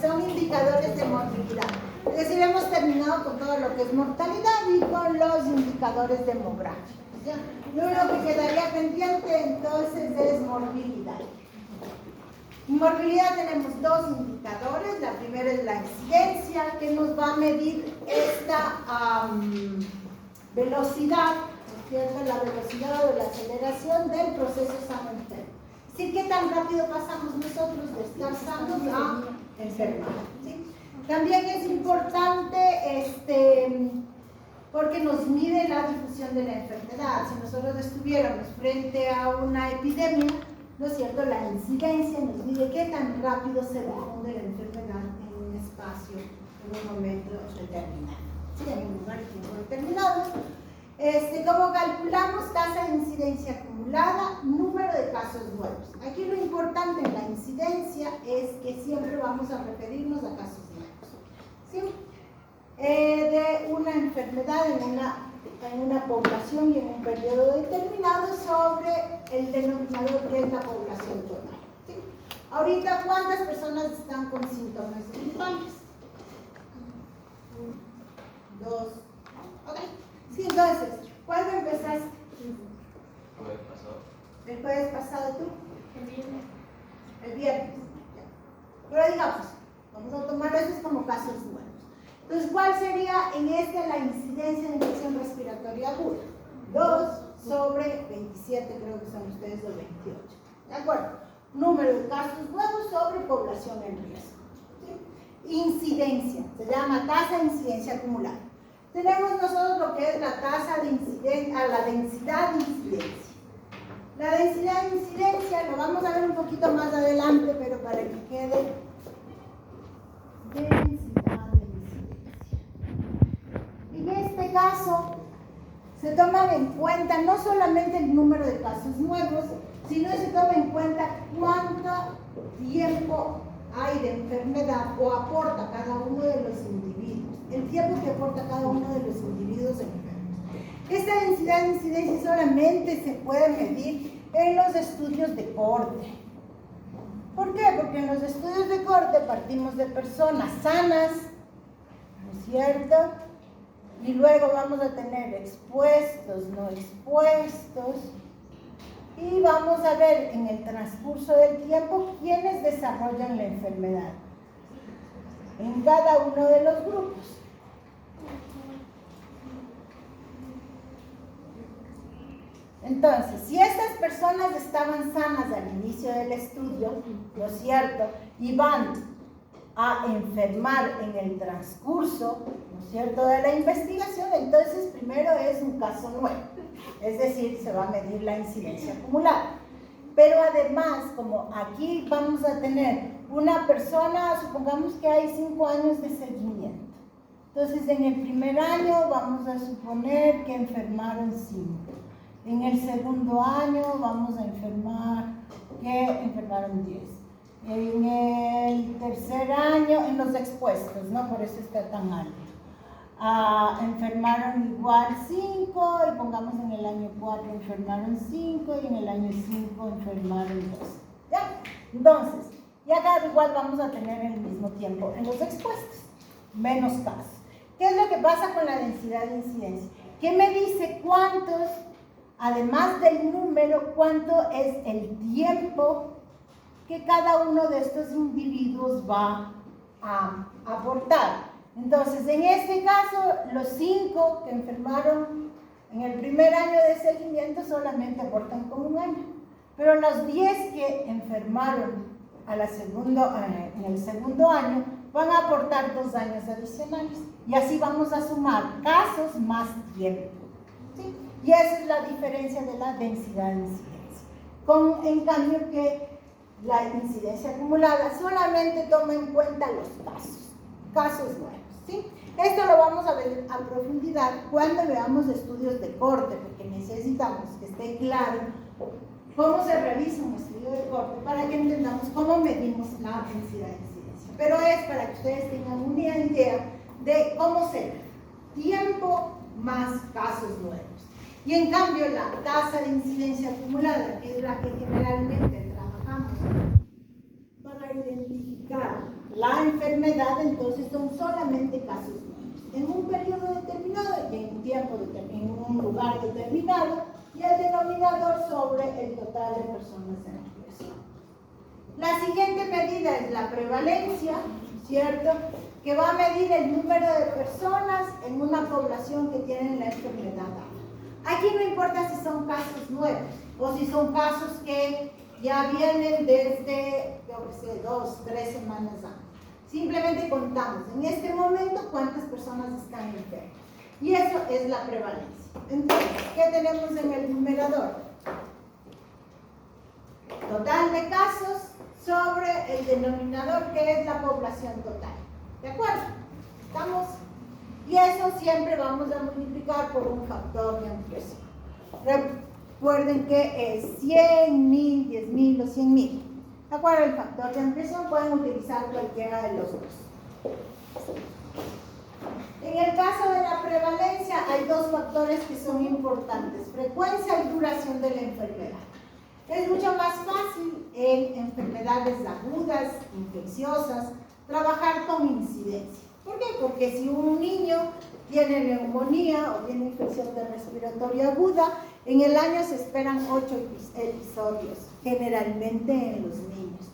son indicadores de morbilidad. Es decir, hemos terminado con todo lo que es mortalidad y con los indicadores demográficos. ¿Ya? Lo único que quedaría pendiente entonces es morbilidad. En morbilidad tenemos dos indicadores. La primera es la incidencia, que nos va a medir esta velocidad, ¿no es cierto? La velocidad o la aceleración del proceso sano-enfermo. Es decir, qué tan rápido pasamos nosotros de estar sanos a enfermar, ¿sí? También es importante porque nos mide la difusión de la enfermedad. Si nosotros estuviéramos frente a una epidemia, ¿no es cierto? La incidencia nos mide qué tan rápido se difunde la enfermedad en un espacio, en un momento determinado, ¿sí? En un lugar y tiempo determinado. ¿Cómo calculamos? Tasa de incidencia acumulada, número de casos nuevos. Aquí lo importante en la incidencia es que siempre vamos a referirnos a casos nuevos, ¿sí? De una enfermedad en una población y en un periodo determinado sobre el denominador que es la población total, ¿sí? Ahorita, ¿cuántas personas están con síntomas gripales? 2. Ok. Sí, entonces, ¿cuándo empezaste? Jueves pasado. ¿El jueves pasado tú? El viernes. El viernes. Ya. Pero digamos, vamos a tomar eso como casos nuevos. Entonces, ¿cuál sería en la incidencia de infección respiratoria aguda? 2 sobre 27, creo que son ustedes los 28. ¿De acuerdo? Número de casos nuevos sobre población en riesgo, ¿sí? Incidencia, se llama tasa de incidencia acumulada. Tenemos nosotros lo que es la tasa de incidencia, la densidad de incidencia. La densidad de incidencia lo vamos a ver un poquito más adelante, pero para que quede densidad de incidencia. En este caso, se toman en cuenta no solamente el número de casos nuevos, sino se toma en cuenta cuánto tiempo hay de enfermedad o aporta cada uno de los individuos, el tiempo que aporta cada uno de los individuos enfermos. Esta densidad de incidencia solamente se puede medir en los estudios de corte. ¿Por qué? Porque en los estudios de corte partimos de personas sanas, ¿no es cierto? Y luego vamos a tener expuestos, no expuestos, y vamos a ver en el transcurso del tiempo quiénes desarrollan la enfermedad en cada uno de los grupos. Entonces, si estas personas estaban sanas al inicio del estudio, ¿no es cierto?, y van a enfermar en el transcurso, ¿no es cierto?, de la investigación, entonces primero es un caso nuevo, es decir, se va a medir la incidencia acumulada. Pero además, como aquí vamos a tener una persona, supongamos que hay 5 años de seguimiento, entonces en el primer año vamos a suponer que enfermaron 5. En el segundo año vamos a enfermar que enfermaron 10. En el tercer año, en los expuestos, ¿no? Por eso está tan alto. Enfermaron igual 5 y pongamos en el año 4 enfermaron 5 y en el año 5 enfermaron 2. ¿Ya? Entonces, y acá igual vamos a tener el mismo tiempo en los expuestos, menos casos. ¿Qué es lo que pasa con la densidad de incidencia? ¿Qué me dice cuántos? Además del número, ¿cuánto es el tiempo que cada uno de estos individuos va a aportar? Entonces, en este caso, los 5 que enfermaron en el primer año de seguimiento solamente aportan como 1 año, pero los 10 que enfermaron en el segundo año van a aportar 2 años adicionales, y así vamos a sumar casos más tiempo, ¿sí? Y esa es la diferencia de la densidad de incidencia. En cambio que la incidencia acumulada solamente toma en cuenta los casos nuevos, ¿sí? Esto lo vamos a ver a profundidad cuando veamos estudios de corte, porque necesitamos que esté claro cómo se realiza un estudio de corte para que entendamos cómo medimos la densidad de incidencia. Pero es para que ustedes tengan una idea de cómo será tiempo más casos nuevos. Y en cambio la tasa de incidencia acumulada, que es la que generalmente trabajamos para identificar la enfermedad, entonces son solamente casos nuevos, en un periodo determinado y en un tiempo determinado, en un lugar determinado, y el denominador sobre el total de personas en la población. La siguiente medida es la prevalencia, ¿cierto? Que va a medir el número de personas en una población que tienen la enfermedad. Aquí no importa si son casos nuevos o si son casos que ya vienen desde, yo qué sé, 2, 3 semanas antes. Simplemente contamos en este momento cuántas personas están enfermas. Y eso es la prevalencia. Entonces, ¿qué tenemos en el numerador? Total de casos sobre el denominador, que es la población total. ¿De acuerdo? ¿Estamos? Y eso siempre vamos a multiplicar por un factor de ampliación. Recuerden que es 100, 1000, 10.000 o 100.000. ¿De acuerdo? El factor de ampliación pueden utilizar cualquiera de los dos. En el caso de la prevalencia hay dos factores que son importantes: frecuencia y duración de la enfermedad. Es mucho más fácil en enfermedades agudas, infecciosas, trabajar con incidencia. ¿Por qué? Porque si un niño tiene neumonía o tiene infección respiratoria aguda, en el año se esperan 8 episodios, generalmente en los niños.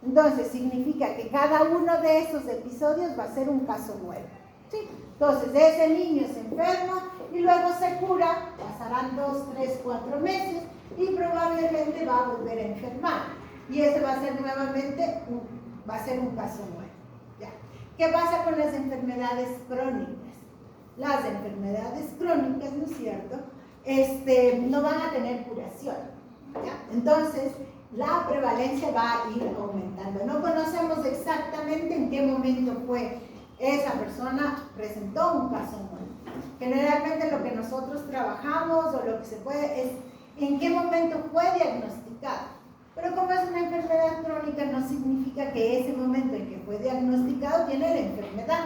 Entonces, significa que cada uno de esos episodios va a ser un caso nuevo. ¿Sí? Entonces, ese niño se enferma y luego se cura, pasarán 2, 3, 4 meses y probablemente va a volver a enfermar. Y ese va a ser nuevamente un caso nuevo. ¿Ya? ¿Qué pasa con las enfermedades crónicas? Las enfermedades crónicas, ¿no es cierto?, no van a tener curación. ¿Ya? Entonces, la prevalencia va a ir aumentando. No conocemos exactamente en qué momento fue esa persona presentó un caso nuevo. Generalmente lo que nosotros trabajamos o lo que se puede es en qué momento fue diagnosticado. Pero como es una enfermedad crónica, no significa que ese momento en que fue diagnosticado tiene la enfermedad.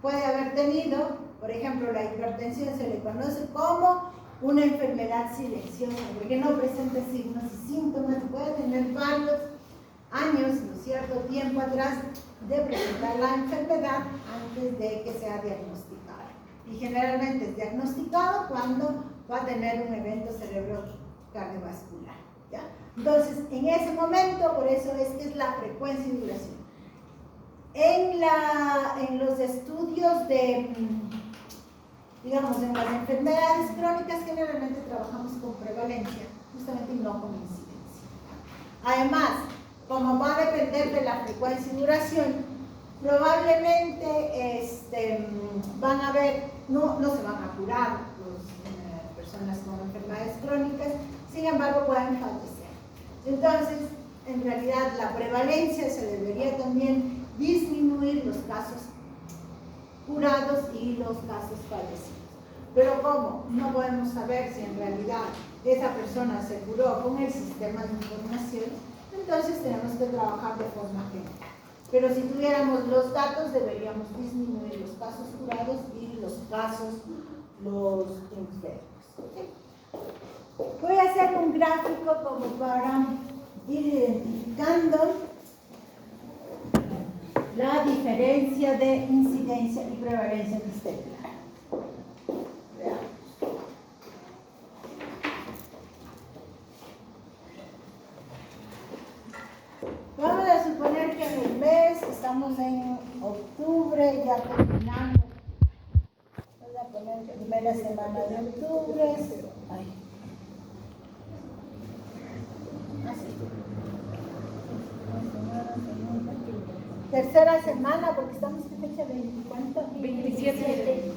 Puede haber tenido, por ejemplo, la hipertensión se le conoce como una enfermedad silenciosa, porque no presenta signos y síntomas, puede tener varios años, ¿no es cierto?, tiempo atrás de presentar la enfermedad antes de que sea diagnosticada. Y generalmente es diagnosticado cuando va a tener un evento cerebro-cardiovascular. ¿Ya? Entonces, en ese momento, por eso es que es la frecuencia y duración. En los estudios de, digamos, en las enfermedades crónicas, generalmente trabajamos con prevalencia, justamente no con incidencia. Además, como va a depender de la frecuencia y duración, probablemente van a haber, no se van a curar las personas con enfermedades crónicas, sin embargo pueden fallecer. Entonces, en realidad la prevalencia se debería también disminuir los casos curados y los casos fallecidos. Pero ¿cómo? No podemos saber si en realidad esa persona se curó con el sistema de información. Entonces tenemos que trabajar de forma general. Pero si tuviéramos los datos, deberíamos disminuir los casos curados y los enfermos. ¿Sí? Voy a hacer un gráfico como para ir identificando la diferencia de incidencia y prevalencia testicular. Vamos a suponer que en el mes, estamos en octubre, ya terminando. Voy a poner primera semana de octubre. Ay. Así. Tercera semana, porque estamos en fecha 20, 27.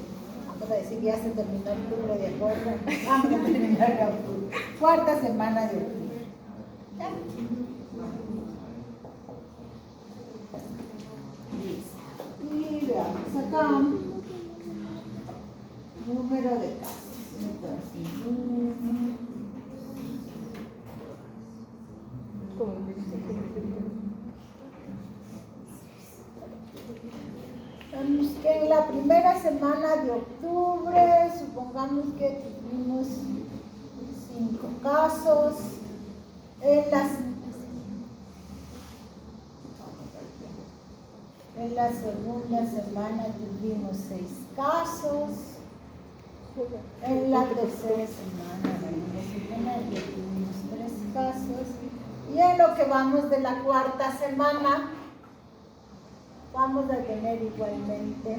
Vamos a decir, ya se terminó octubre, de acuerdo. Vamos a terminar octubre. Cuarta semana de octubre. ¿Ya? Y veamos acá, número de casos. Entonces, que en la primera semana de octubre, supongamos que tuvimos 5 casos. En la segunda semana tuvimos 6 casos. En la tercera semana tuvimos 3 casos. Y en lo que vamos de la cuarta semana, vamos a tener igualmente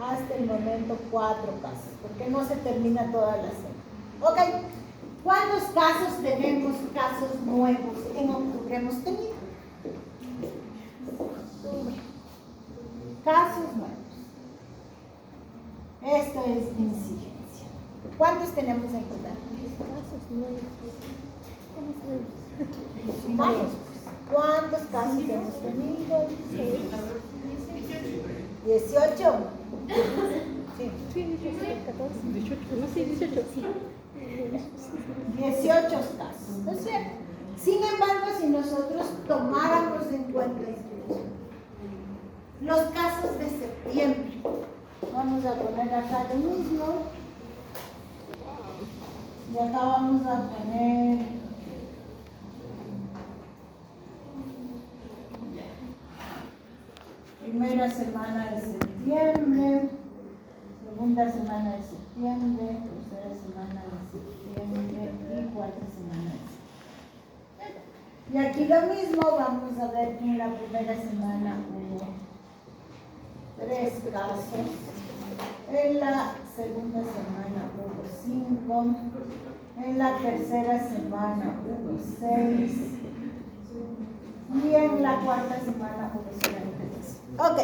hasta el momento 4 casos, porque no se termina toda la semana. Ok, ¿cuántos casos tenemos, casos nuevos en octubre hemos tenido? Casos nuevos. Esto es incidencia. ¿Cuántos tenemos en total? Casos nuevos. Vamos. ¿Cuántos casos hemos tenido? 18. Sí. Sí, 14, 18. No, sí, 18. Sí. 18 casos, ¿no es cierto? Sin embargo, si nosotros tomáramos en cuenta los casos de septiembre, vamos a poner acá lo mismo, y acá vamos a poner primera semana de septiembre, segunda semana de septiembre, tercera semana de septiembre y cuarta semana de septiembre. Y aquí lo mismo, vamos a ver que en la primera semana hubo 3 casos, en la segunda semana hubo 5, en la tercera semana hubo 6 y en la cuarta semana hubo solamente 3. Ok.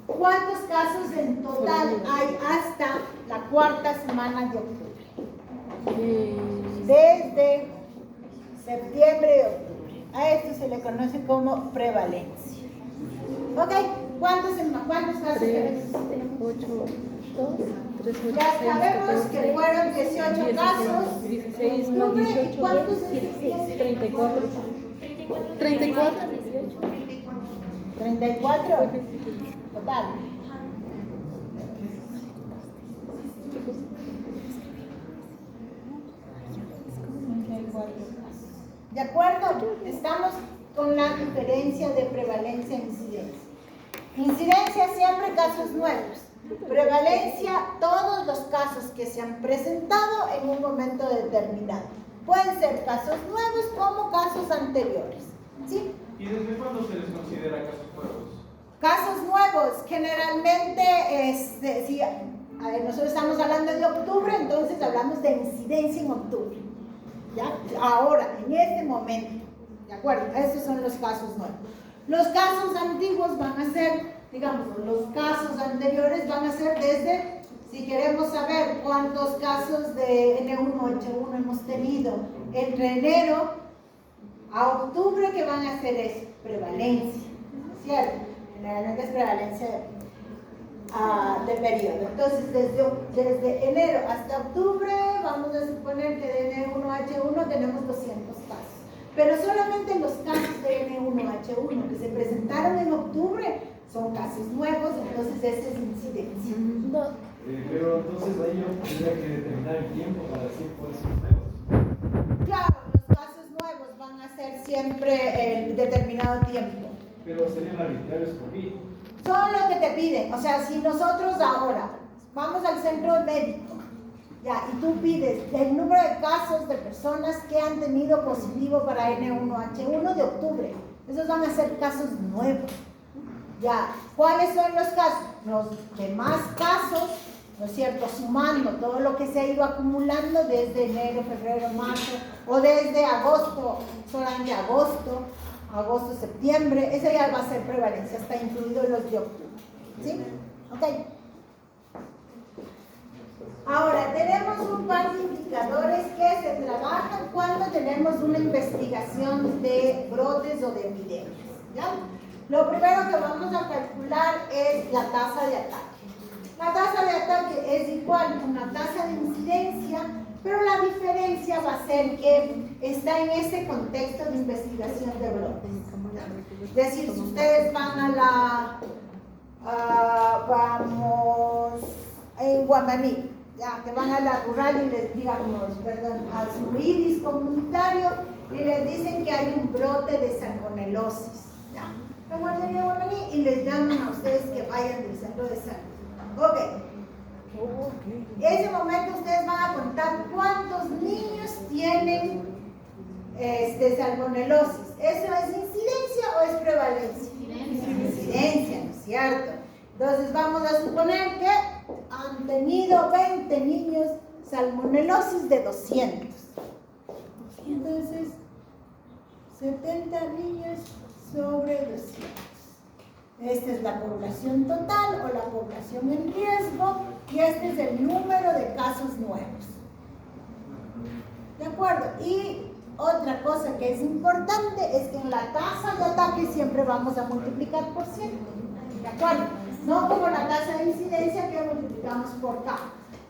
¿Cuántos casos en total hay hasta la cuarta semana de octubre? Desde septiembre y octubre. A esto se le conoce como prevalencia. ¿Ok? ¿Cuántos casos tenemos? 8, 2, 3, 8, Ya 6, sabemos que fueron 18 casos. 16, no, 18, ¿Cuántos 16, 34. 34. 34. Total. ¿De acuerdo? Estamos con la diferencia de prevalencia e incidencia. Incidencia siempre casos nuevos. Prevalencia todos los casos que se han presentado en un momento determinado. Pueden ser casos nuevos como casos anteriores. ¿Sí? ¿Y desde cuándo se les considera casos nuevos? Casos nuevos, generalmente, si nosotros estamos hablando de octubre, entonces hablamos de incidencia en octubre. ¿Ya? Ahora, en este momento, ¿de acuerdo? Esos son los casos nuevos. Los casos antiguos van a ser, digamos, los casos anteriores van a ser desde, si queremos saber cuántos casos de N1H1 hemos tenido entre enero a octubre, ¿qué van a hacer? Es prevalencia, ¿cierto? Generalmente es prevalencia de periodo. Entonces, desde enero hasta octubre, vamos a suponer que de N1H1 tenemos 200 casos. Pero solamente los casos de N1H1 que se presentaron en octubre son casos nuevos, entonces esa es incidencia. Pero entonces ahí yo tendría que determinar el tiempo para decir cuáles son nuevos. Claro, los casos nuevos van a ser siempre en determinado tiempo. Pero serían arbitrarios por mí. Son lo que te piden. O sea, si nosotros ahora vamos al centro médico, ya, y tú pides el número de casos de personas que han tenido positivo para N1H1 de octubre, esos van a ser casos nuevos. Ya, ¿cuáles son los casos? Los demás casos, ¿no es cierto? Sumando todo lo que se ha ido acumulando desde enero, febrero, marzo, o desde agosto, solamente agosto, septiembre, ese ya va a ser prevalencia, está incluido los de octubre. ¿Sí? Ok. Ahora, tenemos un par de indicadores que se trabajan cuando tenemos una investigación de brotes o de epidemias. ¿Ya? Lo primero que vamos a calcular es la tasa de ataque. La tasa de ataque es igual a una tasa de incidencia, pero la diferencia va a ser que está en ese contexto de investigación de brotes. Es decir, si ustedes van vamos en Guamaní, ya, que van a la rural y les digamos, perdón, a su IRIS comunitario y les dicen que hay un brote de salmonelosis. ¿Ya? la guardería guaraní y les llaman a ustedes que vayan del centro de salud. Ok. En ese momento ustedes van a contar cuántos niños tienen salmonelosis. ¿Eso es incidencia o es prevalencia? Incidencia, ¿no es cierto? Entonces vamos a suponer que han tenido 20 niños salmonelosis de 200. Entonces, 70 niños sobre 200. Esta es la población total o la población en riesgo y este es el número de casos nuevos. ¿De acuerdo? Y otra cosa que es importante es que en la tasa de ataque siempre vamos a multiplicar por 100. ¿De acuerdo? No como la tasa de incidencia que multiplicamos por K,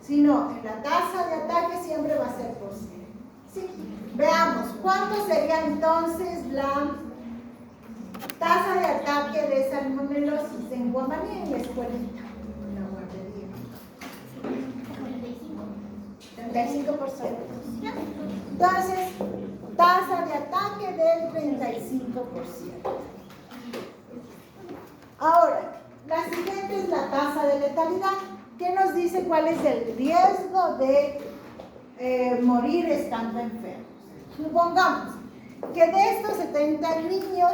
sino en la tasa de ataque siempre va a ser por 100. ¿Sí? Veamos, ¿cuánto sería entonces la tasa de ataque de salmonelosis en Guamaní en la escuelita? En la guardería. 35%. ¿Ya? Entonces, tasa de ataque del 35%. Ahora, la siguiente es la tasa de letalidad, que nos dice cuál es el riesgo de morir estando enfermos. Supongamos que de estos 70 niños,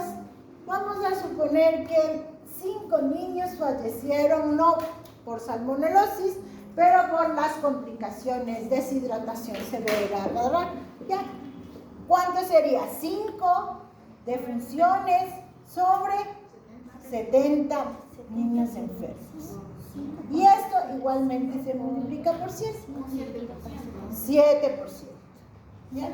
vamos a suponer que 5 niños fallecieron no por salmonelosis, pero por las complicaciones, deshidratación severa, ¿verdad? ¿Ya? ¿Cuánto sería? 5 defunciones sobre 70 niños enfermos. Y esto igualmente se multiplica por 100. 7%. ¿Ya?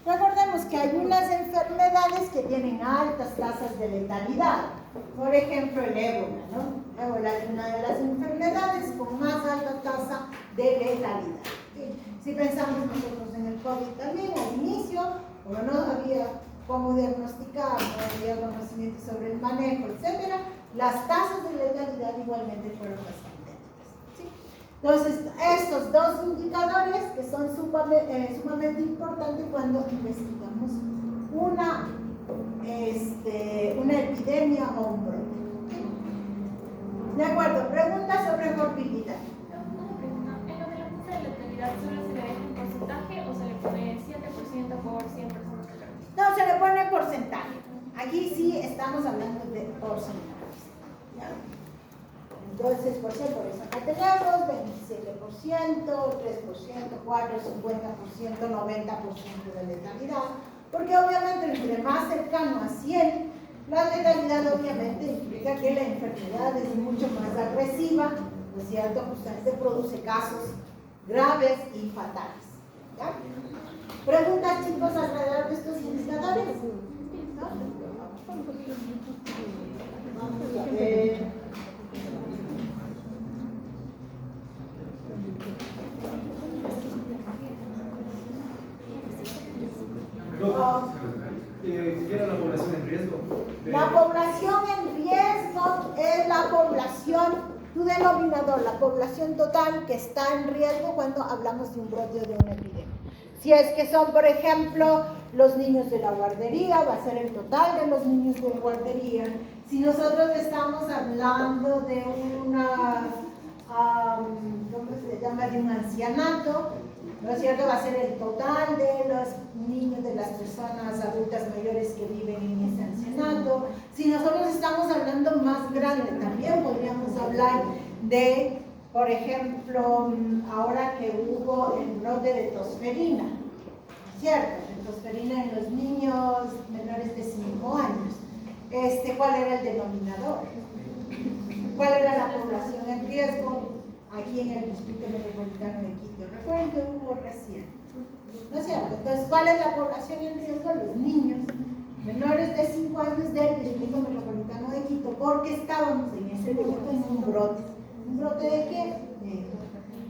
Recordemos que hay unas enfermedades que tienen altas tasas de letalidad. Por ejemplo, el ébola, ¿no? Ébola es una de las enfermedades con más alta tasa de letalidad. ¿Sí? Si pensamos nosotros en el COVID también, al inicio, como no había cómo diagnosticar, no había conocimiento sobre el manejo, etc., las tasas de letalidad igualmente fueron bastante altas. ¿Sí? Entonces, estos dos indicadores que son sumamente importantes cuando investigamos una epidemia o un brote. ¿Sí? De acuerdo, pregunta sobre morbilidad. Una pregunta, ¿en lo de la tasa de letalidad solo se le deja un porcentaje o se le pone 7% por 100 personas que perdieron? No, se le pone porcentaje. Aquí sí estamos hablando de porcentajes. ¿Ya? Entonces, por eso acá tenemos 27%, 3%, 4%, 50%, 90% de letalidad, porque obviamente entre más cercano a 100, la letalidad obviamente implica que la enfermedad es mucho más agresiva, ¿no es cierto? Justamente produce casos graves y fatales. ¿Ya? ¿Preguntas, chicos, alrededor de estos indicadores? ¿No? Vamos a ver. ¿Qué era la población en riesgo? La población en riesgo es la población, tu denominador, la población total que está en riesgo cuando hablamos de un brote o de una epidemia. Si es que son, por ejemplo, los niños de la guardería, va a ser el total de los niños de la guardería. Si nosotros estamos hablando de una, ¿cómo se llama?, de un ancianato, ¿no es cierto?, va a ser el total de los niños, de las personas adultas mayores que viven en ese ancianato. Si nosotros estamos hablando más grande, también podríamos hablar de, por ejemplo, ahora que hubo el brote de tosferina, ¿cierto? De tosferina en los niños menores de 5 años. ¿Cuál era el denominador? ¿Cuál era la población en riesgo aquí en el Distrito Metropolitano de Quito? Recuerden que hubo recién, ¿no es cierto? Entonces, ¿cuál es la población en riesgo? Los niños menores de 5 años del Distrito Metropolitano de Quito, porque estábamos en ese momento en un brote. ¿Un brote de qué? De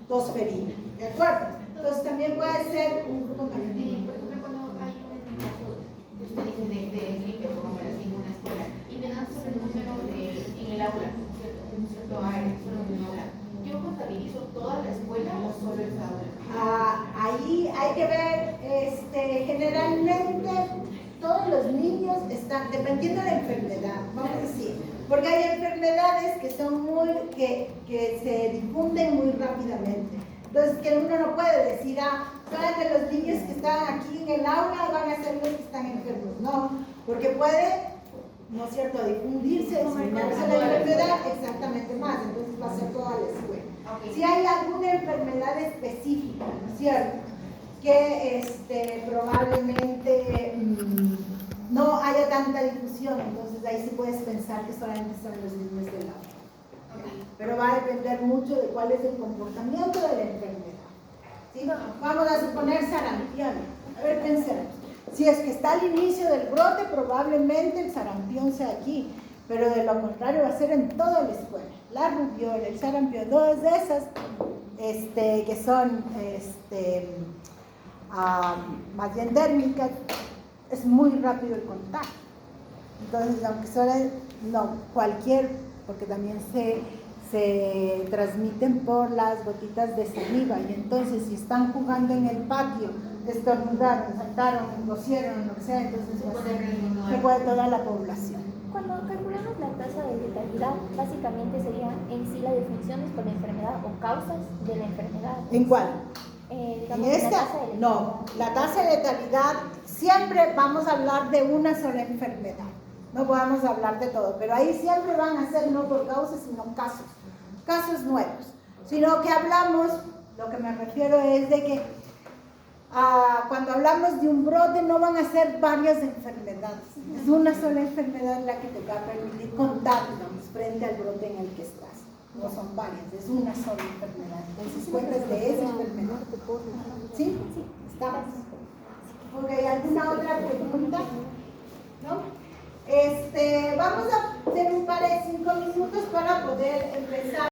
tosferina, ¿de acuerdo? Entonces también puede ser un grupo mayor. Por ejemplo, cuando hay un caso, usted dice de gripe, por ejemplo, en una escuela, y me dan sobre el número en el aula, un cierto área, solo en un aula. ¿Yo contabilizo toda la escuela o solo esa aula? Ahí hay que ver, generalmente todos los niños están, dependiendo de la enfermedad, vamos Sí, porque hay enfermedades que son que se difunden muy rápidamente. Entonces, que uno no puede decir, solamente los niños que están aquí en el aula van a ser los que están enfermos. No, porque puede, ¿no es cierto?, difundirse, diseminarse la enfermedad exactamente más. Entonces va a ser toda la escuela. Si hay alguna enfermedad específica, ¿no es cierto?, que probablemente no haya tanta difusión, entonces ahí sí puedes pensar que solamente son los niños del aula. Pero va a depender mucho de cuál es el comportamiento de la enfermedad. ¿Sí? Vamos a suponer sarampión. A ver, pensemos. Si es que está al inicio del brote, probablemente el sarampión sea aquí, pero de lo contrario va a ser en toda la escuela. La rubiola, el sarampión, todas esas que son más bien dérmicas, es muy rápido el contagio. Entonces, aunque solo cualquier, porque también se transmiten por las gotitas de saliva, y entonces si están jugando en el patio, estornudaron, saltaron, tosieron, lo que sea, entonces se puede toda la población. Cuando calculamos la tasa de letalidad, básicamente serían en sí las definiciones por la enfermedad o causas de la enfermedad. ¿En cuál? Digamos, ¿En esta? la tasa de letalidad. No, la tasa de letalidad, siempre vamos a hablar de una sola enfermedad. No podemos hablar de todo, pero ahí siempre van a ser no por causas, sino casos nuevos. Sino que hablamos, lo que me refiero es de que cuando hablamos de un brote no van a ser varias enfermedades. Es una sola enfermedad la que te va a permitir contar, digamos, frente al brote en el que estás. No son varias, es una sola enfermedad. Entonces cuentas de esa enfermedad. ¿Sí? ¿Estamos? Ok, ¿alguna otra pregunta? ¿No? Vamos a hacer un par de 5 minutos para poder empezar.